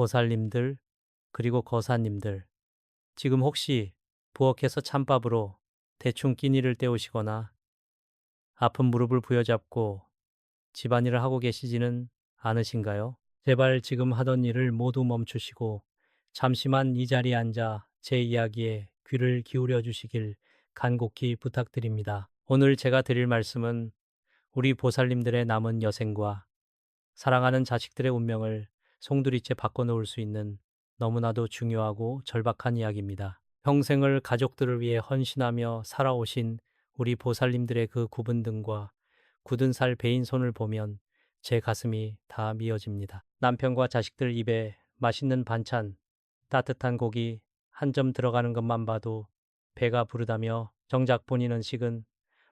보살님들, 그리고 거사님들, 지금 혹시 부엌에서 찬밥으로 대충 끼니를 때우시거나 아픈 무릎을 부여잡고 집안일을 하고 계시지는 않으신가요? 제발 지금 하던 일을 모두 멈추시고 잠시만 이 자리에 앉아 제 이야기에 귀를 기울여 주시길 간곡히 부탁드립니다. 오늘 제가 드릴 말씀은 우리 보살님들의 남은 여생과 사랑하는 자식들의 운명을 송두리째 바꿔놓을 수 있는 너무나도 중요하고 절박한 이야기입니다. 평생을 가족들을 위해 헌신하며 살아오신 우리 보살님들의 그 굽은 등과 굳은 살 베인 손을 보면 제 가슴이 다 미어집니다. 남편과 자식들 입에 맛있는 반찬, 따뜻한 고기 한 점 들어가는 것만 봐도 배가 부르다며 정작 본인은 식은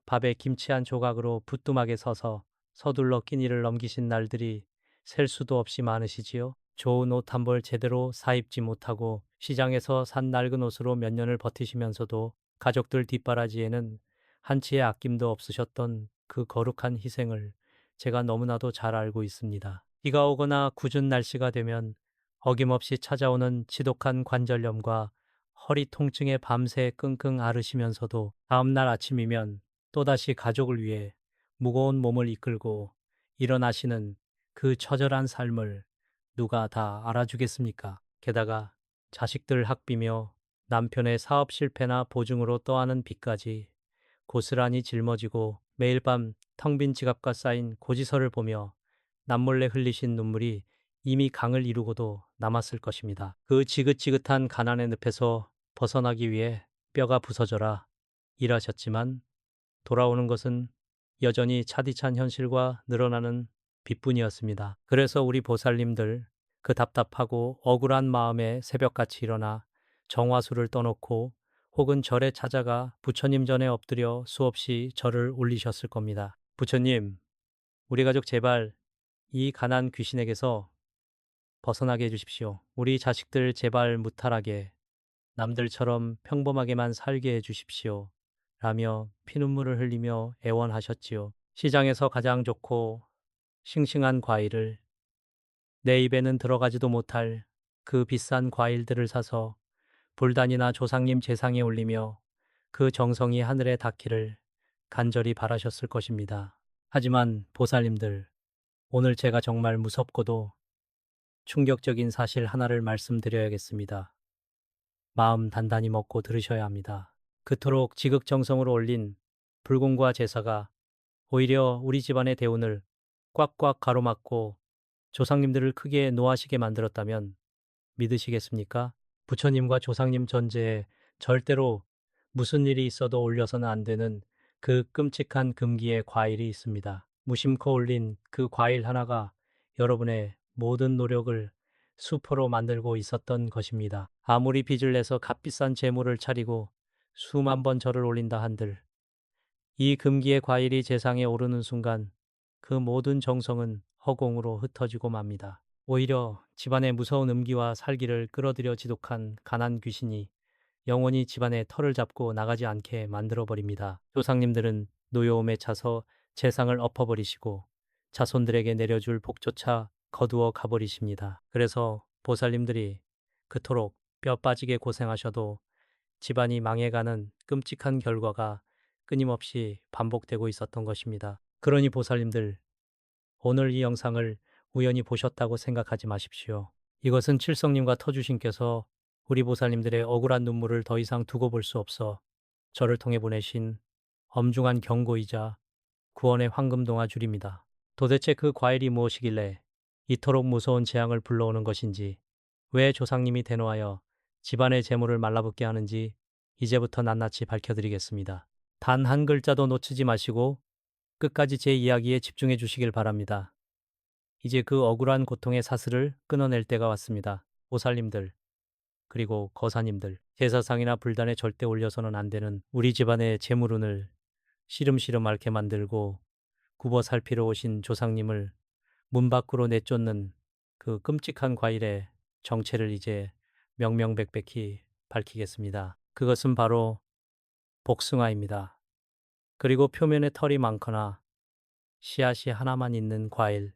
밥에 김치 한 조각으로 부뚜막에 서서 서둘러 끼니를 넘기신 날들이 셀 수도 없이 많으시지요. 좋은 옷 한 벌 제대로 사입지 못하고 시장에서 산 낡은 옷으로 몇 년을 버티시면서도 가족들 뒷바라지에는 한치의 아낌도 없으셨던 그 거룩한 희생을 제가 너무나도 잘 알고 있습니다. 비가 오거나 궂은 날씨가 되면 어김없이 찾아오는 지독한 관절염과 허리 통증에 밤새 끙끙 앓으시면서도 다음날 아침이면 또다시 가족을 위해 무거운 몸을 이끌고 일어나시는 그 처절한 삶을 누가 다 알아주겠습니까? 게다가 자식들 학비며 남편의 사업 실패나 보증으로 떠안은 빚까지 고스란히 짊어지고 매일 밤 텅 빈 지갑과 쌓인 고지서를 보며 남몰래 흘리신 눈물이 이미 강을 이루고도 남았을 것입니다. 그 지긋지긋한 가난의 늪에서 벗어나기 위해 뼈가 부서져라 일하셨지만 돌아오는 것은 여전히 차디찬 현실과 늘어나는 빚뿐이었습니다. 그래서 우리 보살님들 그 답답하고 억울한 마음에 새벽같이 일어나 정화수를 떠놓고 혹은 절에 찾아가 부처님 전에 엎드려 수없이 절을 올리셨을 겁니다. 부처님, 우리 가족 제발 이 가난 귀신에게서 벗어나게 해주십시오. 우리 자식들 제발 무탈하게 남들처럼 평범하게만 살게 해주십시오. 라며 피눈물을 흘리며 애원하셨지요. 시장에서 가장 좋고 싱싱한 과일을 내 입에는 들어가지도 못할 그 비싼 과일들을 사서 불단이나 조상님 제상에 올리며 그 정성이 하늘에 닿기를 간절히 바라셨을 것입니다. 하지만 보살님들, 오늘 제가 정말 무섭고도 충격적인 사실 하나를 말씀드려야겠습니다. 마음 단단히 먹고 들으셔야 합니다. 그토록 지극정성으로 올린 불공과 제사가 오히려 우리 집안의 대운을 꽉꽉 가로막고 조상님들을 크게 노하시게 만들었다면 믿으시겠습니까? 부처님과 조상님 전제에 절대로 무슨 일이 있어도 올려서는 안 되는 그 끔찍한 금기의 과일이 있습니다. 무심코 올린 그 과일 하나가 여러분의 모든 노력을 수포로 만들고 있었던 것입니다. 아무리 빚을 내서 값비싼 재물을 차리고 수만 번 절을 올린다 한들 이 금기의 과일이 재상에 오르는 순간 그 모든 정성은 허공으로 흩어지고 맙니다. 오히려 집안의 무서운 음기와 살기를 끌어들여 지독한 가난 귀신이 영원히 집안의 털을 잡고 나가지 않게 만들어버립니다. 조상님들은 노여움에 차서 재상을 엎어버리시고 자손들에게 내려줄 복조차 거두어 가버리십니다. 그래서 보살님들이 그토록 뼈 빠지게 고생하셔도 집안이 망해가는 끔찍한 결과가 끊임없이 반복되고 있었던 것입니다. 그러니 보살님들, 오늘 이 영상을 우연히 보셨다고 생각하지 마십시오. 이것은 칠성님과 터주신께서 우리 보살님들의 억울한 눈물을 더 이상 두고 볼 수 없어 저를 통해 보내신 엄중한 경고이자 구원의 황금동아줄입니다. 도대체 그 과일이 무엇이길래 이토록 무서운 재앙을 불러오는 것인지, 왜 조상님이 대노하여 집안의 재물을 말라붙게 하는지 이제부터 낱낱이 밝혀드리겠습니다. 단 한 글자도 놓치지 마시고 끝까지 제 이야기에 집중해 주시길 바랍니다. 이제 그 억울한 고통의 사슬을 끊어낼 때가 왔습니다. 보살님들, 그리고 거사님들, 제사상이나 불단에 절대 올려서는 안 되는 우리 집안의 재물운을 시름시름 앓게 만들고 굽어 살피러 오신 조상님을 문 밖으로 내쫓는 그 끔찍한 과일의 정체를 이제 명명백백히 밝히겠습니다. 그것은 바로 복숭아입니다. 그리고 표면에 털이 많거나 씨앗이 하나만 있는 과일,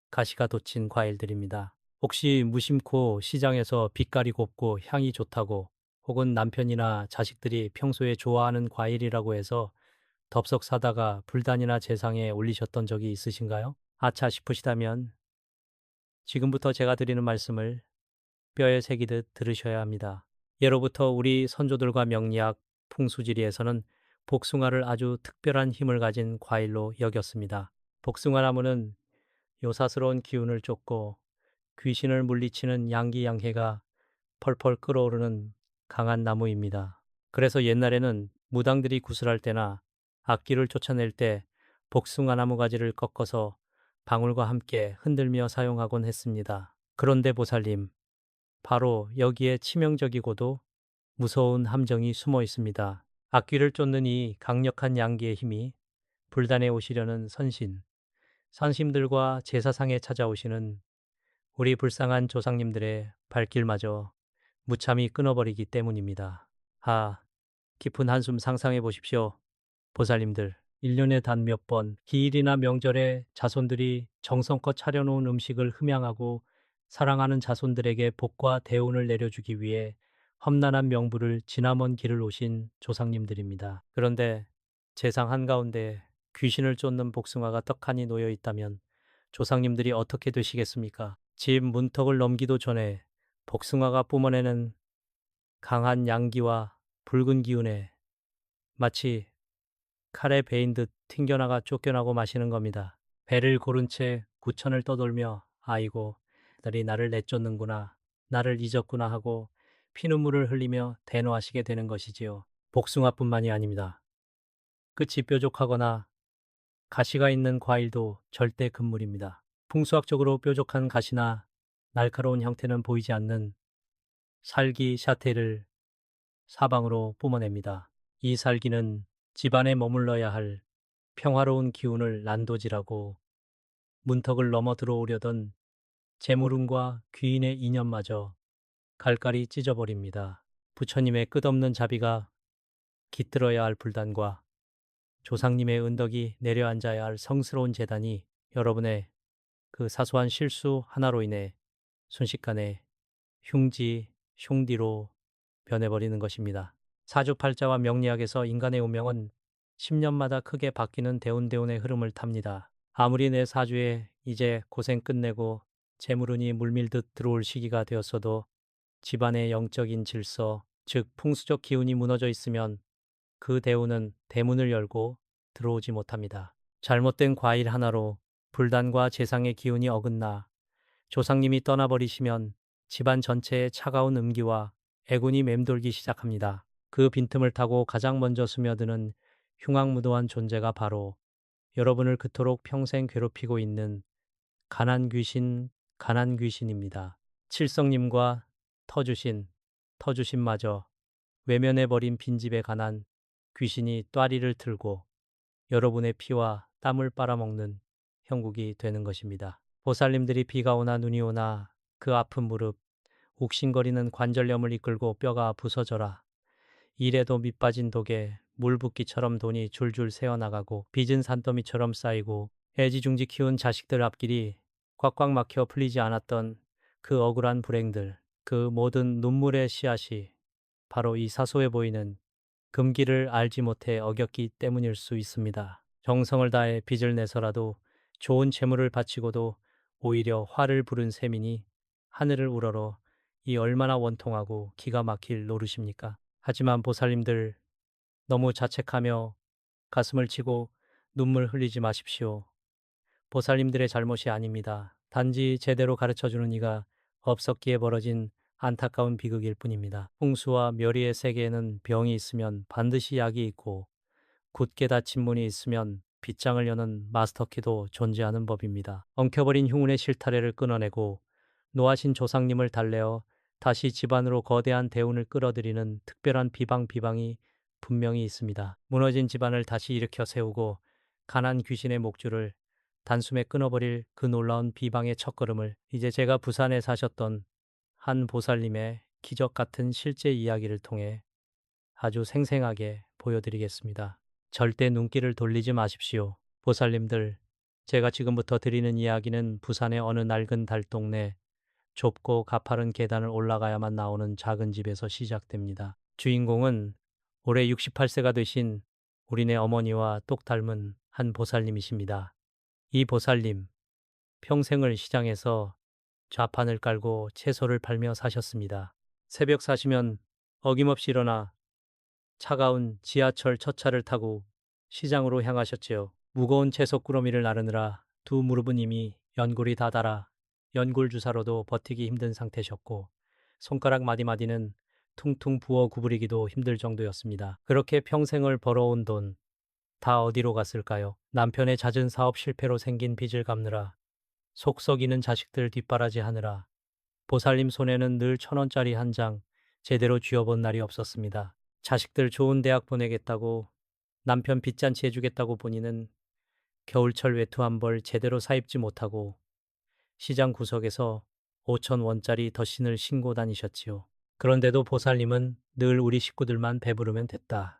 가시가 돋친 과일들입니다. 혹시 무심코 시장에서 빛깔이 곱고 향이 좋다고 혹은 남편이나 자식들이 평소에 좋아하는 과일이라고 해서 덥석 사다가 불단이나 제상에 올리셨던 적이 있으신가요? 아차 싶으시다면 지금부터 제가 드리는 말씀을 뼈에 새기듯 들으셔야 합니다. 예로부터 우리 선조들과 명리학, 풍수지리에서는 복숭아를 아주 특별한 힘을 가진 과일로 여겼습니다. 복숭아 나무는 요사스러운 기운을 쫓고 귀신을 물리치는 양기양해가 펄펄 끓어오르는 강한 나무입니다. 그래서 옛날에는 무당들이 구슬할 때나 악기를 쫓아낼 때 복숭아 나무 가지를 꺾어서 방울과 함께 흔들며 사용하곤 했습니다. 그런데 보살님, 바로 여기에 치명적이고도 무서운 함정이 숨어 있습니다. 악귀를 쫓는 이 강력한 양기의 힘이 불단에 오시려는 선심들과 제사상에 찾아오시는 우리 불쌍한 조상님들의 발길마저 무참히 끊어버리기 때문입니다. 깊은 한숨 상상해 보십시오. 보살님들, 1년에 단 몇 번 기일이나 명절에 자손들이 정성껏 차려놓은 음식을 흠양하고 사랑하는 자손들에게 복과 대운을 내려주기 위해 험난한 명부를 지나먼 길을 오신 조상님들입니다. 그런데 제상 한가운데 귀신을 쫓는 복숭아가 떡하니 놓여 있다면 조상님들이 어떻게 되시겠습니까? 집 문턱을 넘기도 전에 복숭아가 뿜어내는 강한 양기와 붉은 기운에 마치 칼에 베인 듯 튕겨나가 쫓겨나고 마시는 겁니다. 배를 고른 채 구천을 떠돌며 아이고, 딸이 나를 내쫓는구나, 나를 잊었구나 하고 피눈물을 흘리며 대노하시게 되는 것이지요. 복숭아뿐만이 아닙니다. 끝이 뾰족하거나 가시가 있는 과일도 절대 금물입니다. 풍수학적으로 뾰족한 가시나 날카로운 형태는 보이지 않는 살기 샤테를 사방으로 뿜어냅니다. 이 살기는 집안에 머물러야 할 평화로운 기운을 난도질하고 문턱을 넘어 들어오려던 재물운과 귀인의 인연마저 갈갈이 찢어버립니다. 부처님의 끝없는 자비가 깃들어야 할 불단과 조상님의 은덕이 내려앉아야 할 성스러운 재단이 여러분의 그 사소한 실수 하나로 인해 순식간에 흉디로 변해버리는 것입니다. 사주팔자와 명리학에서 인간의 운명은 10년마다 크게 바뀌는 대운대운의 흐름을 탑니다. 아무리 내 사주에 이제 고생 끝내고 재물운이 물밀듯 들어올 시기가 되었어도 집안의 영적인 질서, 즉 풍수적 기운이 무너져 있으면 그 대운은 대문을 열고 들어오지 못합니다. 잘못된 과일 하나로 불단과 재상의 기운이 어긋나 조상님이 떠나버리시면 집안 전체에 차가운 음기와 애군이 맴돌기 시작합니다. 그 빈틈을 타고 가장 먼저 스며드는 흉악무도한 존재가 바로 여러분을 그토록 평생 괴롭히고 있는 가난 귀신입니다. 칠성님과 터주신마저 외면해버린 빈집에 관한 귀신이 또아리를 틀고 여러분의 피와 땀을 빨아먹는 형국이 되는 것입니다. 보살님들이 비가 오나 눈이 오나 그 아픈 무릎, 욱신거리는 관절염을 이끌고 뼈가 부서져라. 이래도 밑빠진 독에 물붓기처럼 돈이 줄줄 새어나가고 빚은 산더미처럼 쌓이고 애지중지 키운 자식들 앞길이 꽉꽉 막혀 풀리지 않았던 그 억울한 불행들, 그 모든 눈물의 씨앗이 바로 이 사소해 보이는 금기를 알지 못해 어겼기 때문일 수 있습니다. 정성을 다해 빚을 내서라도 좋은 재물을 바치고도 오히려 화를 부른 셈이니 하늘을 우러러 이 얼마나 원통하고 기가 막힐 노릇입니까? 하지만 보살님들 너무 자책하며 가슴을 치고 눈물 흘리지 마십시오. 보살님들의 잘못이 아닙니다. 단지 제대로 가르쳐주는 이가 없었기에 벌어진 안타까운 비극일 뿐입니다. 풍수와 묘리의 세계에는 병이 있으면 반드시 약이 있고 굳게 닫힌 문이 있으면 빗장을 여는 마스터키도 존재하는 법입니다. 엉켜버린 흉운의 실타래를 끊어내고 노하신 조상님을 달래어 다시 집안으로 거대한 대운을 끌어들이는 특별한 비방이 분명히 있습니다. 무너진 집안을 다시 일으켜 세우고 가난 귀신의 목줄을 단숨에 끊어버릴 그 놀라운 비방의 첫걸음을 이제 제가 부산에 사셨던 한 보살님의 기적 같은 실제 이야기를 통해 아주 생생하게 보여드리겠습니다. 절대 눈길을 돌리지 마십시오. 보살님들, 제가 지금부터 드리는 이야기는 부산의 어느 낡은 달동네 좁고 가파른 계단을 올라가야만 나오는 작은 집에서 시작됩니다. 주인공은 올해 68세가 되신 우리네 어머니와 똑 닮은 한 보살님이십니다. 이 보살님, 평생을 시장에서 좌판을 깔고 채소를 팔며 사셨습니다. 새벽 4시면 어김없이 일어나 차가운 지하철 첫 차를 타고 시장으로 향하셨지요. 무거운 채소 꾸러미를 나르느라 두 무릎은 이미 연골이 다 닳아 연골 주사로도 버티기 힘든 상태셨고 손가락 마디마디는 퉁퉁 부어 구부리기도 힘들 정도였습니다. 그렇게 평생을 벌어온 돈 다 어디로 갔을까요? 남편의 잦은 사업 실패로 생긴 빚을 갚느라 속 썩이는 자식들 뒷바라지 하느라 보살님 손에는 늘 1,000원짜리 한 장 제대로 쥐어본 날이 없었습니다. 자식들 좋은 대학 보내겠다고 남편 빚잔치 해주겠다고 본인은 겨울철 외투 한 벌 제대로 사입지 못하고 시장 구석에서 5,000원짜리 덧신을 신고 다니셨지요. 그런데도 보살님은 늘 우리 식구들만 배부르면 됐다.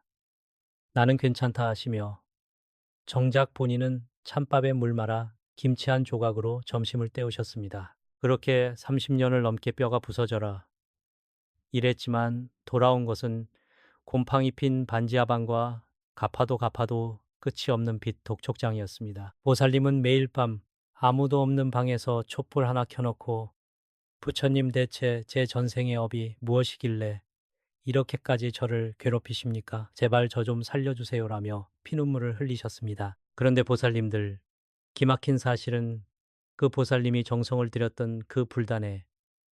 나는 괜찮다 하시며 정작 본인은 찬밥에 물 말아 김치 한 조각으로 점심을 때우셨습니다. 그렇게 30년을 넘게 뼈가 부서져라 이랬지만 돌아온 것은 곰팡이 핀 반지하방과 갚아도 끝이 없는 빚 독촉장이었습니다. 보살님은 매일 밤 아무도 없는 방에서 촛불 하나 켜놓고 부처님 대체 제 전생의 업이 무엇이길래 이렇게까지 저를 괴롭히십니까? 제발 저 좀 살려주세요라며 피눈물을 흘리셨습니다. 그런데 보살님들, 기막힌 사실은 그 보살님이 정성을 들였던 그 불단에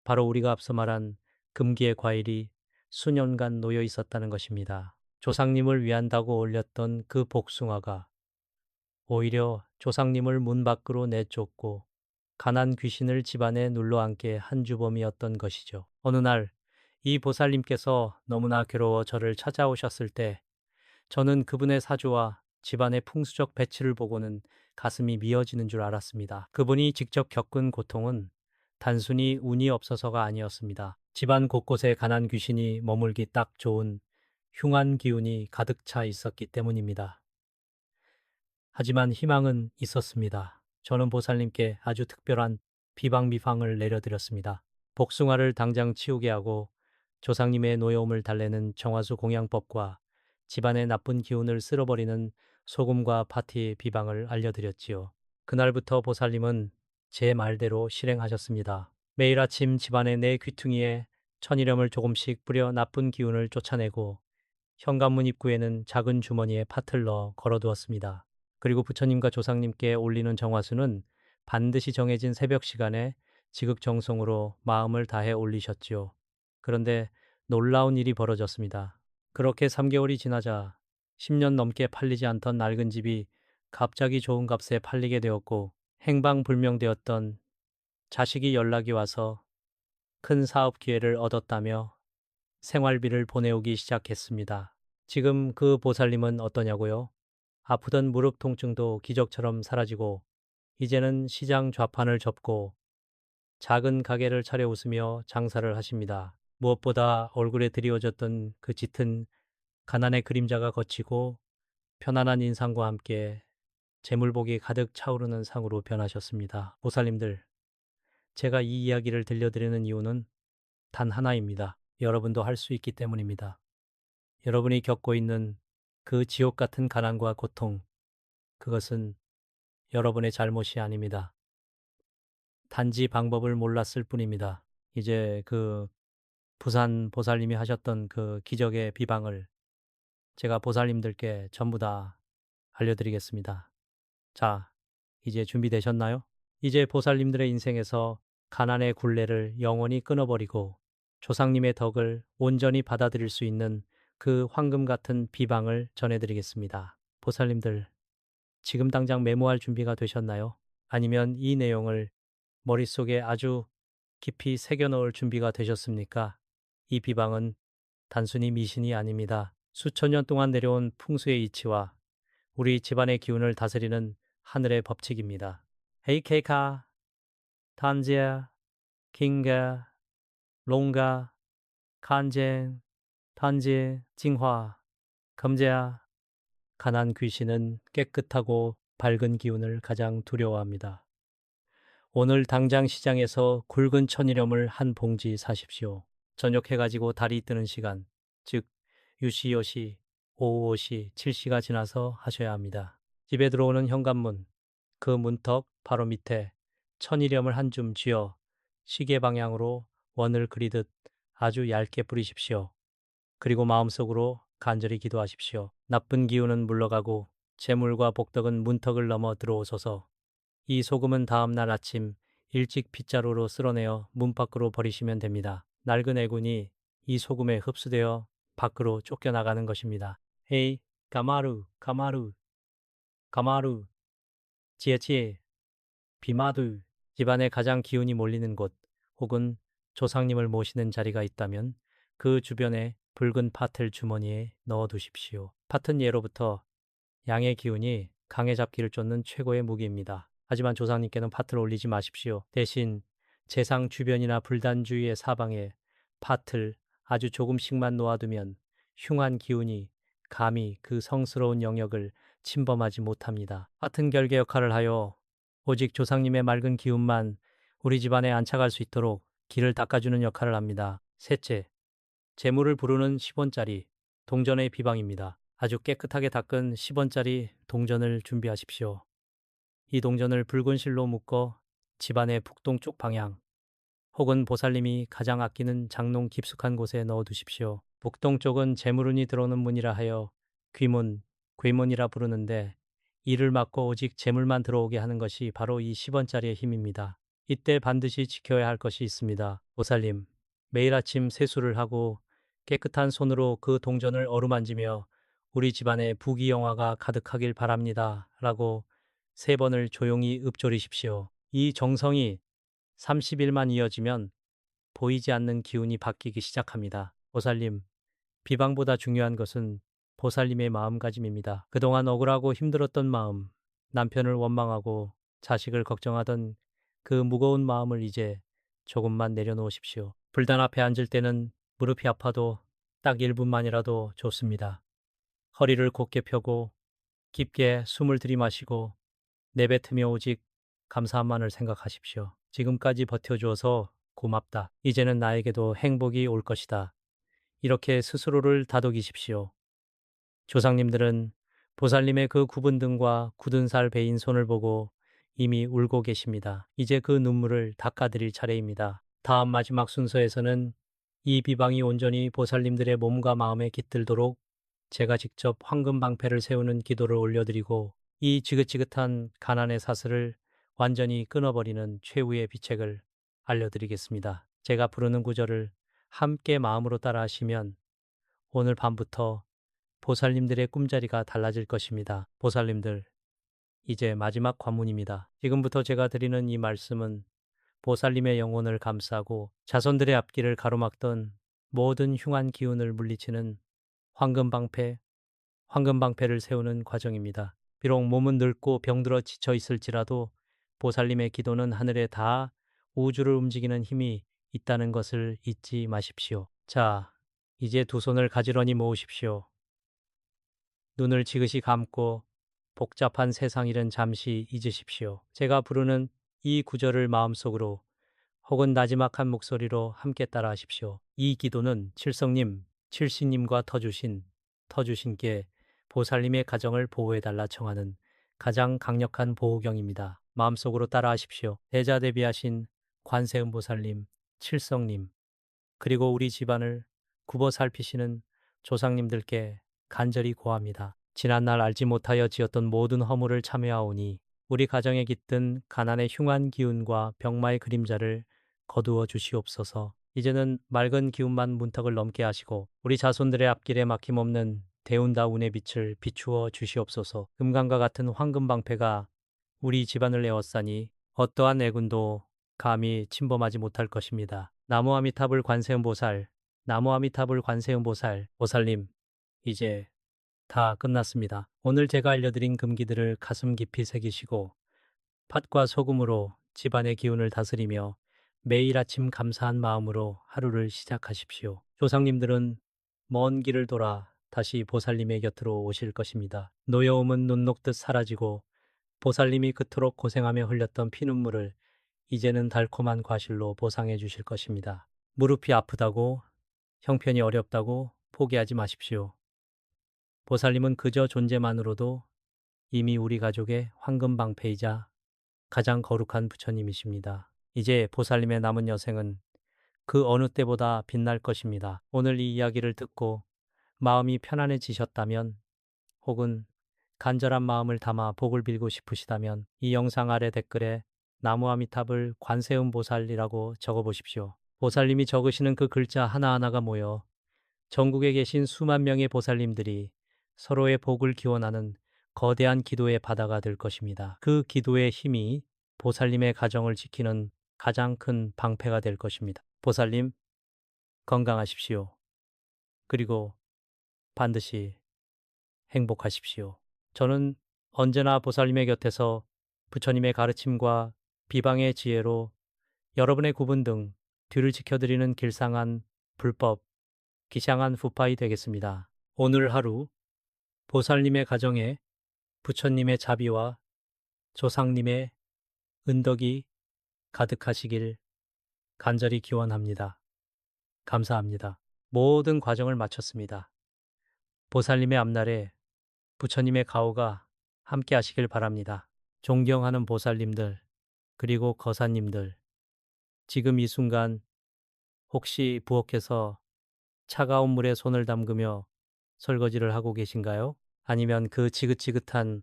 바로 우리가 앞서 말한 금기의 과일이 수년간 놓여 있었다는 것입니다. 조상님을 위한다고 올렸던 그 복숭아가 오히려 조상님을 문 밖으로 내쫓고 가난 귀신을 집안에 눌러앉게 한 주범이었던 것이죠. 어느 날 이 보살님께서 너무나 괴로워 저를 찾아오셨을 때 저는 그분의 사주와 집안의 풍수적 배치를 보고는 가슴이 미어지는 줄 알았습니다. 그분이 직접 겪은 고통은 단순히 운이 없어서가 아니었습니다. 집안 곳곳에 가난 귀신이 머물기 딱 좋은 흉한 기운이 가득 차 있었기 때문입니다. 하지만 희망은 있었습니다. 저는 보살님께 아주 특별한 비방미팡을 내려드렸습니다. 복숭아를 당장 치우게 하고 조상님의 노여움을 달래는 정화수 공양법과 집안의 나쁜 기운을 쓸어버리는 소금과 파티 비방을 알려드렸지요. 그날부터 보살님은 제 말대로 실행하셨습니다. 매일 아침 집안의 내 귀퉁이에 천일염을 조금씩 뿌려 나쁜 기운을 쫓아내고 현관문 입구에는 작은 주머니에 팥을 넣어 걸어두었습니다. 그리고 부처님과 조상님께 올리는 정화수는 반드시 정해진 새벽 시간에 지극정성으로 마음을 다해 올리셨지요. 그런데 놀라운 일이 벌어졌습니다. 그렇게 3개월이 지나자 10년 넘게 팔리지 않던 낡은 집이 갑자기 좋은 값에 팔리게 되었고 행방불명되었던 자식이 연락이 와서 큰 사업 기회를 얻었다며 생활비를 보내오기 시작했습니다. 지금 그 보살님은 어떠냐고요? 아프던 무릎 통증도 기적처럼 사라지고 이제는 시장 좌판을 접고 작은 가게를 차려 웃으며 장사를 하십니다. 무엇보다 얼굴에 드리워졌던 그 짙은 가난의 그림자가 걷히고 편안한 인상과 함께 재물복이 가득 차오르는 상으로 변하셨습니다. 보살님들, 제가 이 이야기를 들려드리는 이유는 단 하나입니다. 여러분도 할 수 있기 때문입니다. 여러분이 겪고 있는 그 지옥 같은 가난과 고통, 그것은 여러분의 잘못이 아닙니다. 단지 방법을 몰랐을 뿐입니다. 이제 그 부산 보살님이 하셨던 그 기적의 비방을 제가 보살님들께 전부 다 알려드리겠습니다. 자, 이제 준비되셨나요? 이제 보살님들의 인생에서 가난의 굴레를 영원히 끊어버리고 조상님의 덕을 온전히 받아들일 수 있는 그 황금 같은 비방을 전해드리겠습니다. 보살님들, 지금 당장 메모할 준비가 되셨나요? 아니면 이 내용을 머릿속에 아주 깊이 새겨넣을 준비가 되셨습니까? 이 비방은 단순히 미신이 아닙니다. 수천 년 동안 내려온 풍수의 이치와 우리 집안의 기운을 다스리는 하늘의 법칙입니다. 헤이케이카, 탄지아, 킹가, 롱가, 간쟁, 탄지, 징화, 금제아. 가난 귀신은 깨끗하고 밝은 기운을 가장 두려워합니다. 오늘 당장 시장에서 굵은 천일염을 한 봉지 사십시오. 저녁해가지고 달이 뜨는 시간, 즉 유시, 여시, 오후 5시, 7시가 지나서 하셔야 합니다. 집에 들어오는 현관문, 그 문턱 바로 밑에 천일염을 한 줌 쥐어 시계 방향으로 원을 그리듯 아주 얇게 뿌리십시오. 그리고 마음속으로 간절히 기도하십시오. 나쁜 기운은 물러가고 재물과 복덕은 문턱을 넘어 들어오소서. 이 소금은 다음 날 아침 일찍 빗자루로 쓸어내어 문 밖으로 버리시면 됩니다. 낡은 애군이 이 소금에 흡수되어 밖으로 쫓겨나가는 것입니다. 헤이, 가마루, 가마루, 가마루, 지혜지, 비마두. 집안에 가장 기운이 몰리는 곳 혹은 조상님을 모시는 자리가 있다면 그 주변에 붉은 팥을 주머니에 넣어 두십시오. 팥은 예로부터 양의 기운이 강에 잡기를 쫓는 최고의 무기입니다. 하지만 조상님께는 팥을 올리지 마십시오. 대신 재상 주변이나 불단 주위의 사방에 팥을 아주 조금씩만 놓아두면 흉한 기운이 감히 그 성스러운 영역을 침범하지 못합니다. 팥은 결계 역할을 하여 오직 조상님의 맑은 기운만 우리 집안에 안착할 수 있도록 길을 닦아주는 역할을 합니다. 셋째, 재물을 부르는 10원짜리 동전의 비방입니다. 아주 깨끗하게 닦은 10원짜리 동전을 준비하십시오. 이 동전을 붉은 실로 묶어 집안의 북동쪽 방향 혹은 보살님이 가장 아끼는 장롱 깊숙한 곳에 넣어 두십시오. 북동쪽은 재물운이 들어오는 문이라 하여 귀문, 괴문이라 부르는데 이를 막고 오직 재물만 들어오게 하는 것이 바로 이 10원짜리의 힘입니다. 이때 반드시 지켜야 할 것이 있습니다. 보살님, 매일 아침 세수를 하고 깨끗한 손으로 그 동전을 어루만지며 우리 집안에 부귀영화가 가득하길 바랍니다. 라고 3번을 조용히 읊조리십시오. 이 정성이 30일만 이어지면 보이지 않는 기운이 바뀌기 시작합니다. 보살님, 비방보다 중요한 것은 보살님의 마음가짐입니다. 그동안 억울하고 힘들었던 마음, 남편을 원망하고 자식을 걱정하던 그 무거운 마음을 이제 조금만 내려놓으십시오. 불단 앞에 앉을 때는 무릎이 아파도 딱 1분만이라도 좋습니다. 허리를 곧게 펴고 깊게 숨을 들이마시고 내뱉으며 오직 감사함만을 생각하십시오. 지금까지 버텨주어서 고맙다. 이제는 나에게도 행복이 올 것이다. 이렇게 스스로를 다독이십시오. 조상님들은 보살님의 그 굽은 등과 굳은 살 베인 손을 보고 이미 울고 계십니다. 이제 그 눈물을 닦아드릴 차례입니다. 다음 마지막 순서에서는 이 비방이 온전히 보살님들의 몸과 마음에 깃들도록 제가 직접 황금방패를 세우는 기도를 올려드리고 이 지긋지긋한 가난의 사슬을 완전히 끊어버리는 최후의 비책을 알려드리겠습니다. 제가 부르는 구절을 함께 마음으로 따라하시면 오늘 밤부터 보살님들의 꿈자리가 달라질 것입니다. 보살님들, 이제 마지막 관문입니다. 지금부터 제가 드리는 이 말씀은 보살님의 영혼을 감싸고 자손들의 앞길을 가로막던 모든 흉한 기운을 물리치는 황금방패를 세우는 과정입니다. 비록 몸은 늙고 병들어 지쳐 있을지라도 보살님의 기도는 하늘에 닿아 우주를 움직이는 힘이 있다는 것을 잊지 마십시오. 자, 이제 두 손을 가지런히 모으십시오. 눈을 지그시 감고 복잡한 세상 일은 잠시 잊으십시오. 제가 부르는 이 구절을 마음속으로 혹은 나지막한 목소리로 함께 따라하십시오. 이 기도는 칠성님, 칠신님과 터주신께 보살님의 가정을 보호해달라 청하는 가장 강력한 보호경입니다. 마음속으로 따라하십시오. 대자대비하신 관세음보살님, 칠성님, 그리고 우리 집안을 굽어 살피시는 조상님들께 간절히 고합니다. 지난날 알지 못하여 지었던 모든 허물을 참여하오니 우리 가정에 깃든 가난의 흉한 기운과 병마의 그림자를 거두어 주시옵소서. 이제는 맑은 기운만 문턱을 넘게 하시고 우리 자손들의 앞길에 막힘없는 대운다 운의 빛을 비추어 주시옵소서. 금강과 같은 황금방패가 우리 집안을 에워싸니 어떠한 애군도 감히 침범하지 못할 것입니다. 나무 아미타불 관세음보살, 나무 아미타불 관세음보살, 보살님, 이제 다 끝났습니다. 오늘 제가 알려드린 금기들을 가슴 깊이 새기시고 팥과 소금으로 집안의 기운을 다스리며 매일 아침 감사한 마음으로 하루를 시작하십시오. 조상님들은 먼 길을 돌아 다시 보살님의 곁으로 오실 것입니다. 노여움은 눈 녹듯 사라지고 보살님이 그토록 고생하며 흘렸던 피눈물을 이제는 달콤한 과실로 보상해 주실 것입니다. 무릎이 아프다고, 형편이 어렵다고 포기하지 마십시오. 보살님은 그저 존재만으로도 이미 우리 가족의 황금방패이자 가장 거룩한 부처님이십니다. 이제 보살님의 남은 여생은 그 어느 때보다 빛날 것입니다. 오늘 이 이야기를 듣고 마음이 편안해지셨다면 혹은 간절한 마음을 담아 복을 빌고 싶으시다면 이 영상 아래 댓글에 나무아미탑을 관세음 보살이라고 적어보십시오. 보살님이 적으시는 그 글자 하나하나가 모여 전국에 계신 수만 명의 보살님들이 서로의 복을 기원하는 거대한 기도의 바다가 될 것입니다. 그 기도의 힘이 보살님의 가정을 지키는 가장 큰 방패가 될 것입니다. 보살님, 건강하십시오. 그리고 반드시 행복하십시오. 저는 언제나 보살님의 곁에서 부처님의 가르침과 비방의 지혜로 여러분의 구분 등 뒤를 지켜드리는 길상한 불법, 기샹한 후파이 되겠습니다. 오늘 하루 보살님의 가정에 부처님의 자비와 조상님의 은덕이 가득하시길 간절히 기원합니다. 감사합니다. 모든 과정을 마쳤습니다. 보살님의 앞날에 부처님의 가호가 함께 하시길 바랍니다. 존경하는 보살님들, 그리고 거사님들, 지금 이 순간 혹시 부엌에서 차가운 물에 손을 담그며 설거지를 하고 계신가요? 아니면 그 지긋지긋한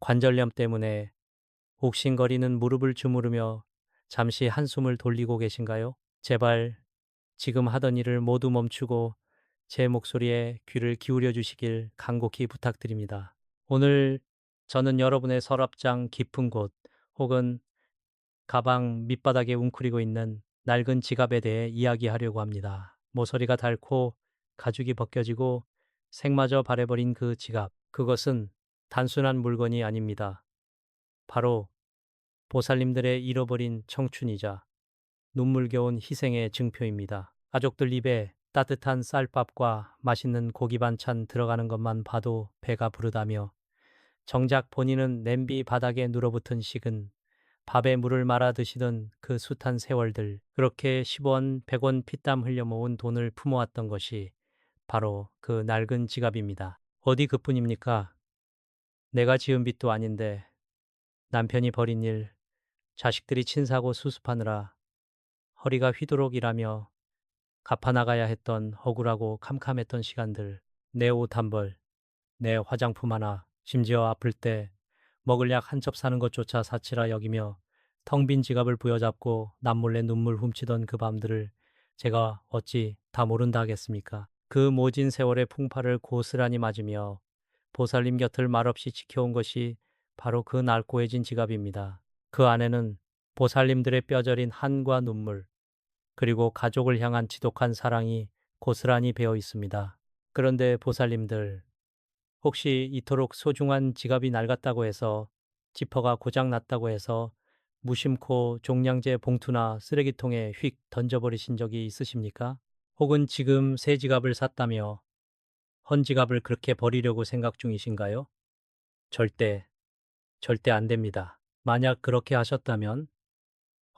관절염 때문에 옥신거리는 무릎을 주무르며 잠시 한숨을 돌리고 계신가요? 제발 지금 하던 일을 모두 멈추고 제 목소리에 귀를 기울여 주시길 간곡히 부탁드립니다. 오늘 저는 여러분의 서랍장 깊은 곳 혹은 가방 밑바닥에 웅크리고 있는 낡은 지갑에 대해 이야기하려고 합니다. 모서리가 닳고 가죽이 벗겨지고 색마저 바래버린 그 지갑. 그것은 단순한 물건이 아닙니다. 바로 보살님들의 잃어버린 청춘이자 눈물겨운 희생의 증표입니다. 가족들 입에 따뜻한 쌀밥과 맛있는 고기 반찬 들어가는 것만 봐도 배가 부르다며 정작 본인은 냄비 바닥에 눌어붙은 식은 밥에 물을 말아 드시던 그 숱한 세월들, 그렇게 10원, 100원 피땀 흘려 모은 돈을 품어왔던 것이 바로 그 낡은 지갑입니다. 어디 그뿐입니까? 내가 지은 빚도 아닌데 남편이 벌인 일, 자식들이 친사고 수습하느라 허리가 휘도록 일하며 갚아나가야 했던 억울하고 캄캄했던 시간들, 내 옷 한 벌, 내 화장품 하나, 심지어 아플 때 먹을 약 한 첩 사는 것조차 사치라 여기며 텅 빈 지갑을 부여잡고 남몰래 눈물 훔치던 그 밤들을 제가 어찌 다 모른다 하겠습니까? 그 모진 세월의 풍파를 고스란히 맞으며 보살님 곁을 말없이 지켜온 것이 바로 그 낡고해진 지갑입니다. 그 안에는 보살님들의 뼈저린 한과 눈물, 그리고 가족을 향한 지독한 사랑이 고스란히 배어 있습니다. 그런데 보살님들, 혹시 이토록 소중한 지갑이 낡았다고 해서, 지퍼가 고장 났다고 해서 무심코 종량제 봉투나 쓰레기통에 휙 던져버리신 적이 있으십니까? 혹은 지금 새 지갑을 샀다며 헌 지갑을 그렇게 버리려고 생각 중이신가요? 절대, 절대 안 됩니다. 만약 그렇게 하셨다면,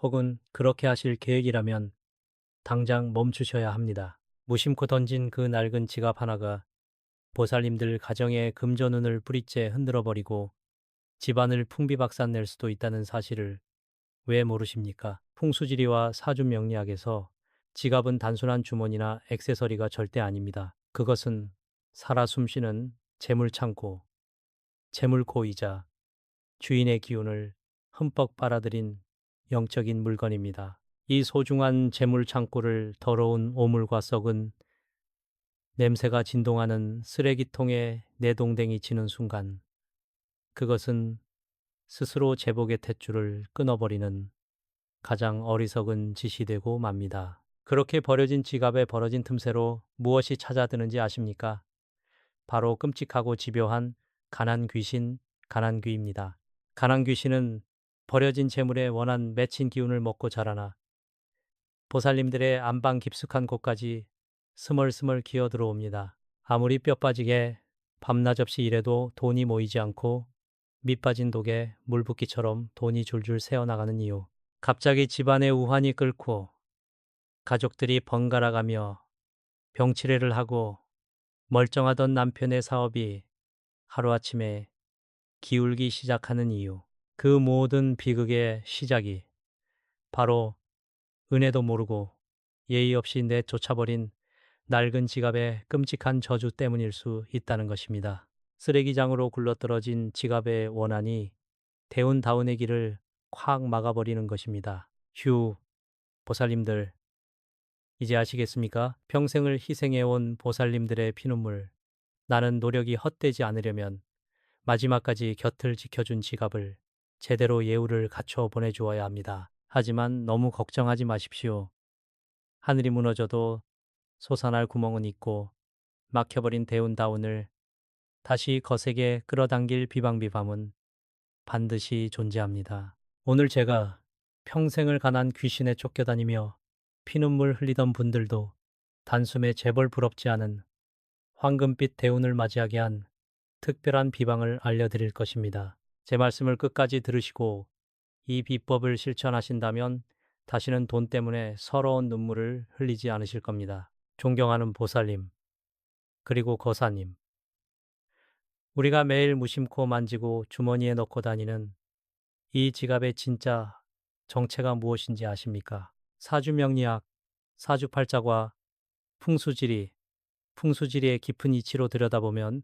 혹은 그렇게 하실 계획이라면 당장 멈추셔야 합니다. 무심코 던진 그 낡은 지갑 하나가 보살님들 가정의 금전운을 뿌리째 흔들어버리고 집안을 풍비박산 낼 수도 있다는 사실을 왜 모르십니까? 풍수지리와 사주명리학에서 지갑은 단순한 주머니나 액세서리가 절대 아닙니다. 그것은 살아 숨쉬는 재물창고, 재물고이자 주인의 기운을 흠뻑 빨아들인 영적인 물건입니다. 이 소중한 재물창고를 더러운 오물과 썩은 냄새가 진동하는 쓰레기통에 내동댕이 치는 순간, 그것은 스스로 제복의 탯줄을 끊어버리는 가장 어리석은 짓이 되고 맙니다. 그렇게 버려진 지갑에 벌어진 틈새로 무엇이 찾아드는지 아십니까? 바로 끔찍하고 집요한 가난귀신, 가난귀입니다. 가난귀신은 버려진 재물에 원한 맺힌 기운을 먹고 자라나 보살님들의 안방 깊숙한 곳까지 스멀스멀 기어 들어옵니다. 아무리 뼈 빠지게 밤낮 없이 일해도 돈이 모이지 않고 밑 빠진 독에 물 붓기처럼 돈이 줄줄 새어나가는 이유. 갑자기 집안의 우환이 끓고 가족들이 번갈아가며 병치레를 하고 멀쩡하던 남편의 사업이 하루아침에 기울기 시작하는 이유. 그 모든 비극의 시작이 바로 은혜도 모르고 예의 없이 내쫓아버린 낡은 지갑의 끔찍한 저주 때문일 수 있다는 것입니다. 쓰레기장으로 굴러떨어진 지갑의 원한이 대운다운의 길을 콱 막아버리는 것입니다. 휴, 보살님들, 이제 아시겠습니까? 평생을 희생해온 보살님들의 피눈물. 나는 노력이 헛되지 않으려면 마지막까지 곁을 지켜준 지갑을 제대로 예우를 갖춰 보내주어야 합니다. 하지만 너무 걱정하지 마십시오. 하늘이 무너져도 솟아날 구멍은 있고 막혀버린 대운다운을 다시 거세게 끌어당길 비방비밤은 반드시 존재합니다. 오늘 제가 평생을 가난 귀신에 쫓겨다니며 피눈물 흘리던 분들도 단숨에 재벌 부럽지 않은 황금빛 대운을 맞이하게 한 특별한 비방을 알려드릴 것입니다. 제 말씀을 끝까지 들으시고 이 비법을 실천하신다면 다시는 돈 때문에 서러운 눈물을 흘리지 않으실 겁니다. 존경하는 보살님, 그리고 거사님. 우리가 매일 무심코 만지고 주머니에 넣고 다니는 이 지갑의 진짜 정체가 무엇인지 아십니까? 사주명리학, 사주팔자과 풍수지리, 풍수지리의 깊은 이치로 들여다보면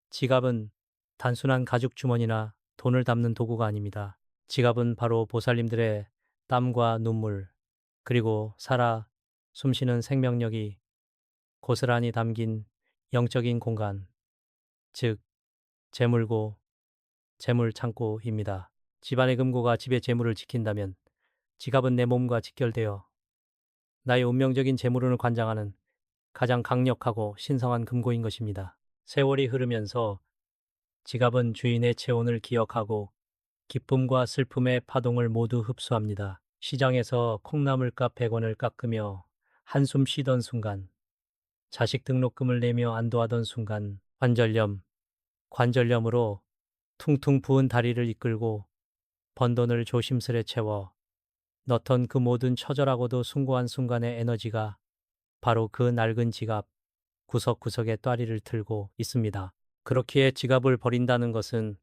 지갑은 단순한 가죽 주머니나 돈을 담는 도구가 아닙니다. 지갑은 바로 보살님들의 땀과 눈물, 그리고 살아 숨쉬는 생명력이 고스란히 담긴 영적인 공간, 즉 재물고, 재물창고입니다. 집안의 금고가 집의 재물을 지킨다면 지갑은 내 몸과 직결되어 나의 운명적인 재물운을 관장하는 가장 강력하고 신성한 금고인 것입니다. 세월이 흐르면서 지갑은 주인의 체온을 기억하고 기쁨과 슬픔의 파동을 모두 흡수합니다. 시장에서 콩나물값 100원을 깎으며 한숨 쉬던 순간, 자식 등록금을 내며 안도하던 순간, 관절염으로 퉁퉁 부은 다리를 이끌고 번 돈을 조심스레 채워 넣던 그 모든 처절하고도 숭고한 순간의 에너지가 바로 그 낡은 지갑 구석구석에 따리를 틀고 있습니다. 그렇기에 지갑을 버린다는 것은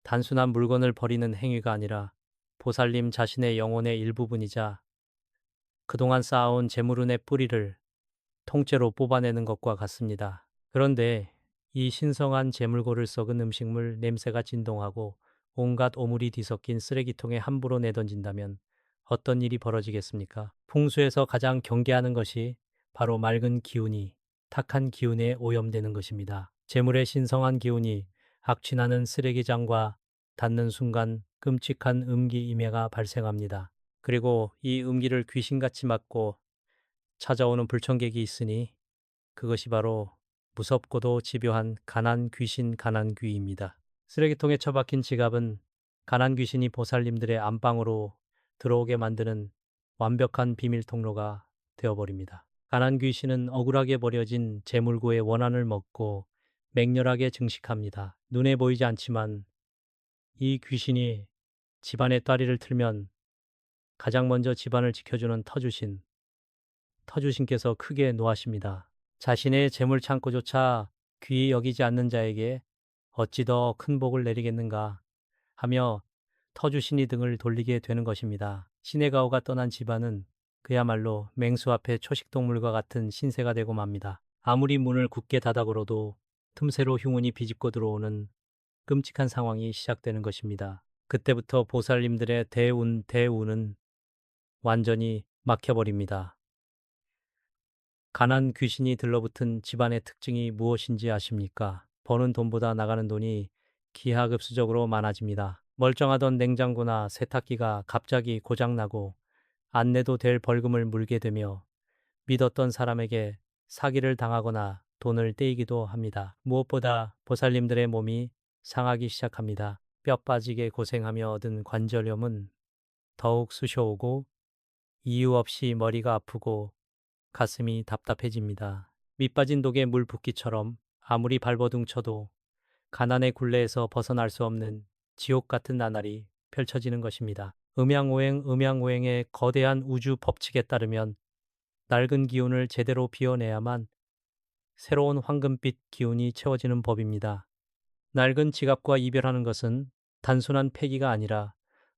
단순한 물건을 버리는 행위가 아니라 보살님 자신의 영혼의 일부분이자 그동안 쌓아온 재물운의 뿌리를 통째로 뽑아내는 것과 같습니다. 그런데 이 신성한 재물고를 썩은 음식물 냄새가 진동하고 온갖 오물이 뒤섞인 쓰레기통에 함부로 내던진다면 어떤 일이 벌어지겠습니까? 풍수에서 가장 경계하는 것이 바로 맑은 기운이 탁한 기운에 오염되는 것입니다. 재물의 신성한 기운이 악취나는 쓰레기장과 닿는 순간 끔찍한 음기임해가 발생합니다. 그리고 이 음기를 귀신같이 맞고 찾아오는 불청객이 있으니 그것이 바로 무섭고도 집요한 가난 귀신 가난귀입니다. 쓰레기통에 처박힌 지갑은 가난 귀신이 보살님들의 안방으로 들어오게 만드는 완벽한 비밀 통로가 되어버립니다. 가난 귀신은 억울하게 버려진 재물고의 원한을 먹고 맹렬하게 증식합니다. 눈에 보이지 않지만 이 귀신이 집안의 따리를 틀면 가장 먼저 집안을 지켜주는 터주신께서 크게 노하십니다. 자신의 재물 창고조차 귀히 여기지 않는 자에게 어찌 더 큰 복을 내리겠는가 하며 터주신이 등을 돌리게 되는 것입니다. 신의 가호가 떠난 집안은 그야말로 맹수 앞에 초식동물과 같은 신세가 되고 맙니다. 아무리 문을 굳게 닫아 걸어도 틈새로 흉운이 비집고 들어오는 끔찍한 상황이 시작되는 것입니다. 그때부터 보살님들의 대운은 완전히 막혀버립니다. 가난 귀신이 들러붙은 집안의 특징이 무엇인지 아십니까? 버는 돈보다 나가는 돈이 기하급수적으로 많아집니다. 멀쩡하던 냉장고나 세탁기가 갑자기 고장나고 안 내도 될 벌금을 물게 되며 믿었던 사람에게 사기를 당하거나 돈을 떼이기도 합니다. 무엇보다 보살님들의 몸이 상하기 시작합니다. 뼈 빠지게 고생하며 얻은 관절염은 더욱 쑤셔오고 이유 없이 머리가 아프고 가슴이 답답해집니다. 밑빠진 독에 물 붓기처럼 아무리 발버둥 쳐도 가난의 굴레에서 벗어날 수 없는 지옥 같은 나날이 펼쳐지는 것입니다. 음양오행의 거대한 우주 법칙에 따르면 낡은 기운을 제대로 비워내야만 새로운 황금빛 기운이 채워지는 법입니다. 낡은 지갑과 이별하는 것은 단순한 폐기가 아니라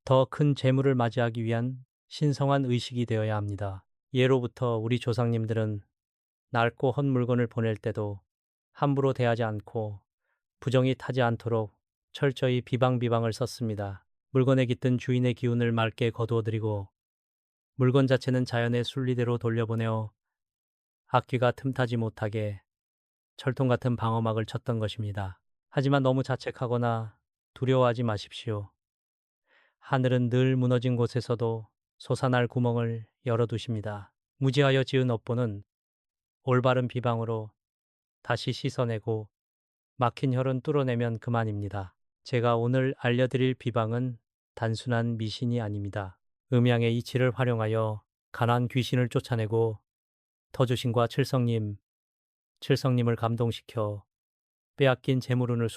더 큰 재물을 맞이하기 위한 신성한 의식이 되어야 합니다. 예로부터 우리 조상님들은 낡고 헛 물건을 보낼 때도 함부로 대하지 않고 부정이 타지 않도록 철저히 비방비방을 썼습니다. 물건에 깃든 주인의 기운을 맑게 거두어드리고 물건 자체는 자연의 순리대로 돌려보내어 악귀가 틈타지 못하게 철통 같은 방어막을 쳤던 것입니다. 하지만 너무 자책하거나 두려워하지 마십시오. 하늘은 늘 무너진 곳에서도 솟아날 구멍을 열어두십니다. 무지하여 지은 업보는 올바른 비방으로 다시 씻어내고 막힌 혈은 뚫어내면 그만입니다. 제가 오늘 알려드릴 비방은 단순한 미신이 아닙니다. 음양의 이치를 활용하여 가난 귀신을 쫓아내고 터주신과 칠성님을 감동시켜 빼앗긴 재물운을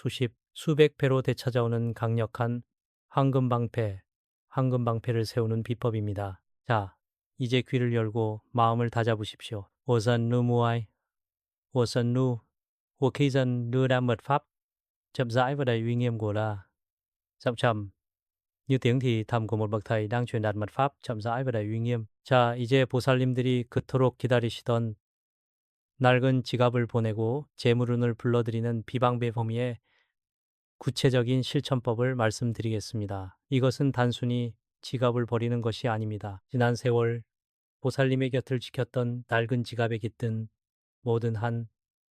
수백 배로 되찾아오는 강력한 황금방패를 세우는 비법입니다. 자, 이제 귀를 열고 마음을 다잡으십시오. 오선 누무아이, 오선 nu, của khi dân đưa ra mật pháp chậm rãi và đầy uy nghiêm của là giọng trầm như tiếng thì thầm của một bậc thầy đang truyền đạt mật pháp chậm rãi và đầy uy nghiêm. 자, 이제 보살님들이 그토록 기다리시던 낡은 지갑을 보내고 재물운을 불러들이는 비방배 범위의 구체적인 실천법을 말씀드리겠습니다. 이것은 단순히 지갑을 버리는 것이 아닙니다. 지난 세월 보살님의 곁을 지켰던 낡은 지갑에 깃든 모든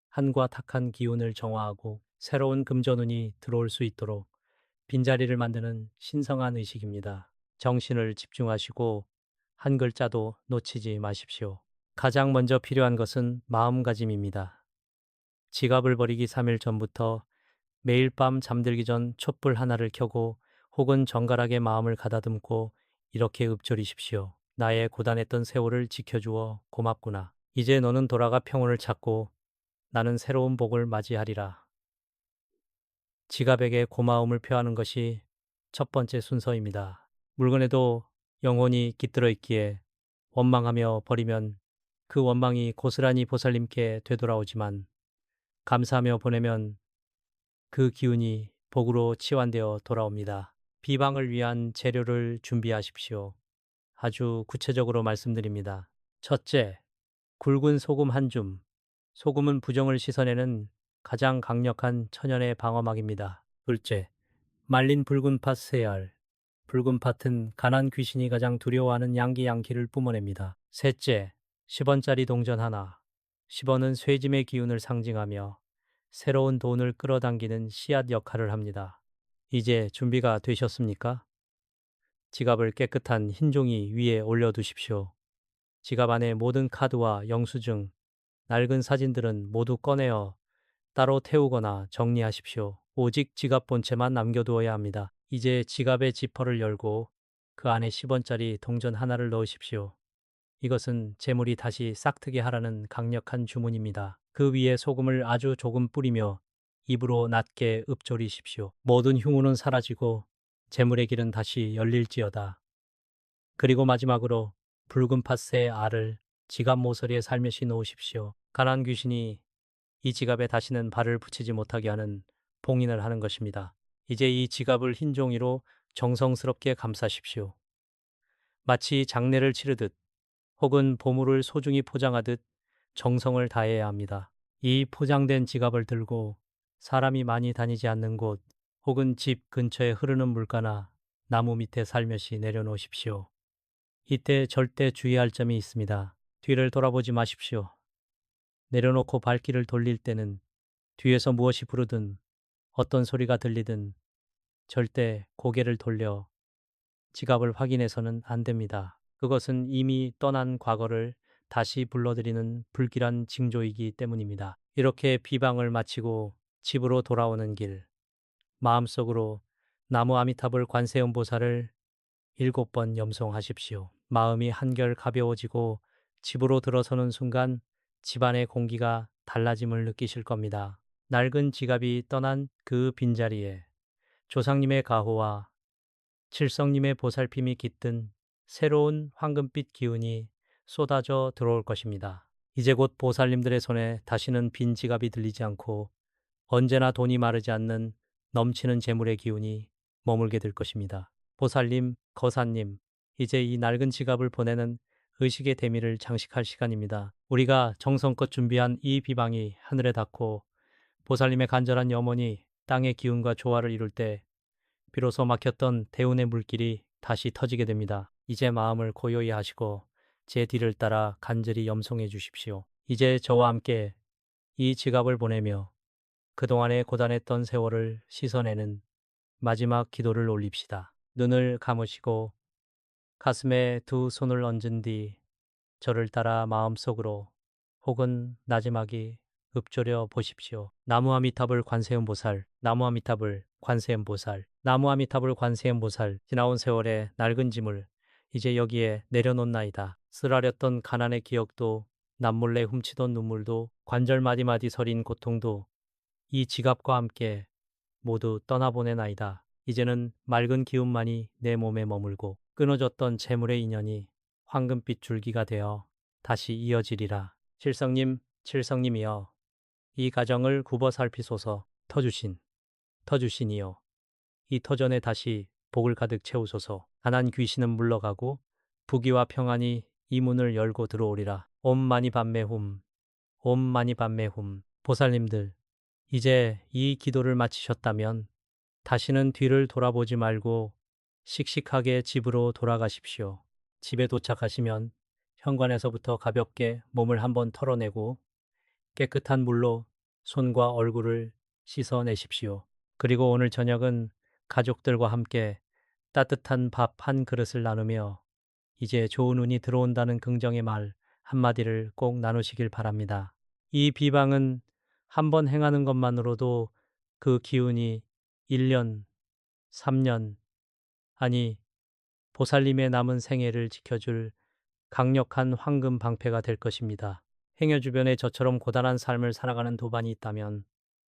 한과 탁한 기운을 정화하고 새로운 금전운이 들어올 수 있도록 빈자리를 만드는 신성한 의식입니다. 정신을 집중하시고 한 글자도 놓치지 마십시오. 가장 먼저 필요한 것은 마음가짐입니다. 지갑을 버리기 3일 전부터 매일 밤 잠들기 전 촛불 하나를 켜고 혹은 정갈하게 마음을 가다듬고 이렇게 읊조리십시오. 나의 고단했던 세월을 지켜주어 고맙구나. 이제 너는 돌아가 평온을 찾고 나는 새로운 복을 맞이하리라. 지갑에게 고마움을 표하는 것이 첫 번째 순서입니다. 물건에도 영혼이 깃들어 있기에 원망하며 버리면 그 원망이 고스란히 보살님께 되돌아오지만 감사하며 보내면 그 기운이 복으로 치환되어 돌아옵니다. 비방을 위한 재료를 준비하십시오. 아주 구체적으로 말씀드립니다. 첫째, 굵은 소금 한 줌. 소금은 부정을 씻어내는 가장 강력한 천연의 방어막입니다. 둘째, 말린 붉은 팥 3알. 붉은 팥은 가난 귀신이 가장 두려워하는 양기를 뿜어냅니다. 셋째, 10원짜리 동전 하나. 10원은 쇠짐의 기운을 상징하며 새로운 돈을 끌어당기는 씨앗 역할을 합니다. 이제 준비가 되셨습니까? 지갑을 깨끗한 흰 종이 위에 올려두십시오. 지갑 안에 모든 카드와 영수증, 낡은 사진들은 모두 꺼내어 따로 태우거나 정리하십시오. 오직 지갑 본체만 남겨두어야 합니다. 이제 지갑의 지퍼를 열고 그 안에 10원짜리 동전 하나를 넣으십시오. 이것은 재물이 다시 싹트게 하라는 강력한 주문입니다. 그 위에 소금을 아주 조금 뿌리며 입으로 낮게 읊조리십시오. 모든 흉우는 사라지고 재물의 길은 다시 열릴지어다. 그리고 마지막으로 붉은 팥의 알을 지갑 모서리에 살며시 놓으십시오. 가난 귀신이 이 지갑에 다시는 발을 붙이지 못하게 하는 봉인을 하는 것입니다. 이제 이 지갑을 흰 종이로 정성스럽게 감싸십시오. 마치 장례를 치르듯 혹은 보물을 소중히 포장하듯 정성을 다해야 합니다. 이 포장된 지갑을 들고 사람이 많이 다니지 않는 곳 혹은 집 근처에 흐르는 물가나 나무 밑에 살며시 내려놓으십시오. 이때 절대 주의할 점이 있습니다. 뒤를 돌아보지 마십시오. 내려놓고 발길을 돌릴 때는 뒤에서 무엇이 부르든 어떤 소리가 들리든 절대 고개를 돌려 지갑을 확인해서는 안 됩니다. 그것은 이미 떠난 과거를 다시 불러들이는 불길한 징조이기 때문입니다. 이렇게 비방을 마치고 집으로 돌아오는 길, 마음속으로 나무 아미타불 관세음보살을 7번 염송하십시오. 마음이 한결 가벼워지고 집으로 들어서는 순간 집안의 공기가 달라짐을 느끼실 겁니다. 낡은 지갑이 떠난 그 빈자리에 조상님의 가호와 칠성님의 보살핌이 깃든 새로운 황금빛 기운이 쏟아져 들어올 것입니다. 이제 곧 보살님들의 손에 다시는 빈 지갑이 들리지 않고 언제나 돈이 마르지 않는 넘치는 재물의 기운이 머물게 될 것입니다. 보살님, 거사님, 이제 이 낡은 지갑을 보내는 의식의 대미를 장식할 시간입니다. 우리가 정성껏 준비한 이 비방이 하늘에 닿고 보살님의 간절한 염원이 땅의 기운과 조화를 이룰 때 비로소 막혔던 대운의 물길이 다시 터지게 됩니다. 이제 마음을 고요히 하시고 제 뒤를 따라 간절히 염송해 주십시오. 이제 저와 함께 이 지갑을 보내며 그동안의 고단했던 세월을 씻어내는 마지막 기도를 올립시다. 눈을 감으시고 가슴에 두 손을 얹은 뒤 저를 따라 마음속으로 혹은 나지막이 읊조려 보십시오. 나무 아미타불 관세음보살, 나무 아미타불 관세음보살, 나무 아미타불 관세음보살. 지나온 세월의 낡은 짐을 이제 여기에 내려놓나이다. 쓰라렸던 가난의 기억도 남몰래 훔치던 눈물도 관절 마디마디 서린 고통도 이 지갑과 함께 모두 떠나보내나이다. 이제는 맑은 기운만이 내 몸에 머물고 끊어졌던 재물의 인연이 황금빛 줄기가 되어 다시 이어지리라. 칠성님이여, 이 가정을 굽어 살피소서. 터주신이여, 이 터전에 다시 복을 가득 채우소서. 가난 귀신은 물러가고 부귀와 평안이 이 문을 열고 들어오리라. 옴 마니 밤매훔, 옴 마니 밤매훔. 보살님들, 이제 이 기도를 마치셨다면 다시는 뒤를 돌아보지 말고 씩씩하게 집으로 돌아가십시오. 집에 도착하시면 현관에서부터 가볍게 몸을 한번 털어내고 깨끗한 물로 손과 얼굴을 씻어내십시오. 그리고 오늘 저녁은 가족들과 함께 따뜻한 밥 한 그릇을 나누며 이제 좋은 운이 들어온다는 긍정의 말 한마디를 꼭 나누시길 바랍니다. 이 비방은 한번 행하는 것만으로도 그 기운이 1년, 3년, 아니 보살님의 남은 생애를 지켜줄 강력한 황금 방패가 될 것입니다. 행여 주변에 저처럼 고단한 삶을 살아가는 도반이 있다면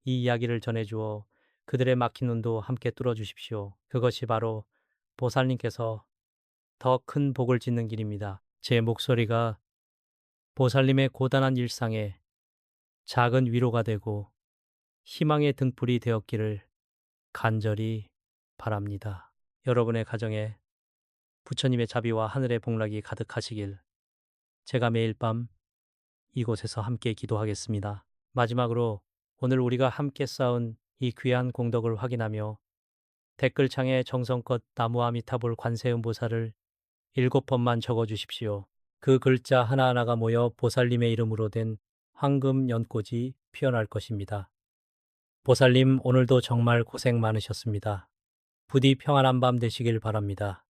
이 이야기를 전해주어 그들의 막힌 눈도 함께 뚫어주십시오. 그것이 바로 보살님께서 더 큰 복을 짓는 길입니다. 제 목소리가 보살님의 고단한 일상에 작은 위로가 되고 희망의 등불이 되었기를 간절히 바랍니다. 여러분의 가정에 부처님의 자비와 하늘의 복락이 가득하시길 제가 매일 밤 이곳에서 함께 기도하겠습니다. 마지막으로 오늘 우리가 함께 쌓은 이 귀한 공덕을 확인하며 댓글창에 정성껏 나무 아미타불 관세음보살을 7번만 적어주십시오. 그 글자 하나하나가 모여 보살님의 이름으로 된 황금 연꽃이 피어날 것입니다. 보살님, 오늘도 정말 고생 많으셨습니다. 부디 평안한 밤 되시길 바랍니다.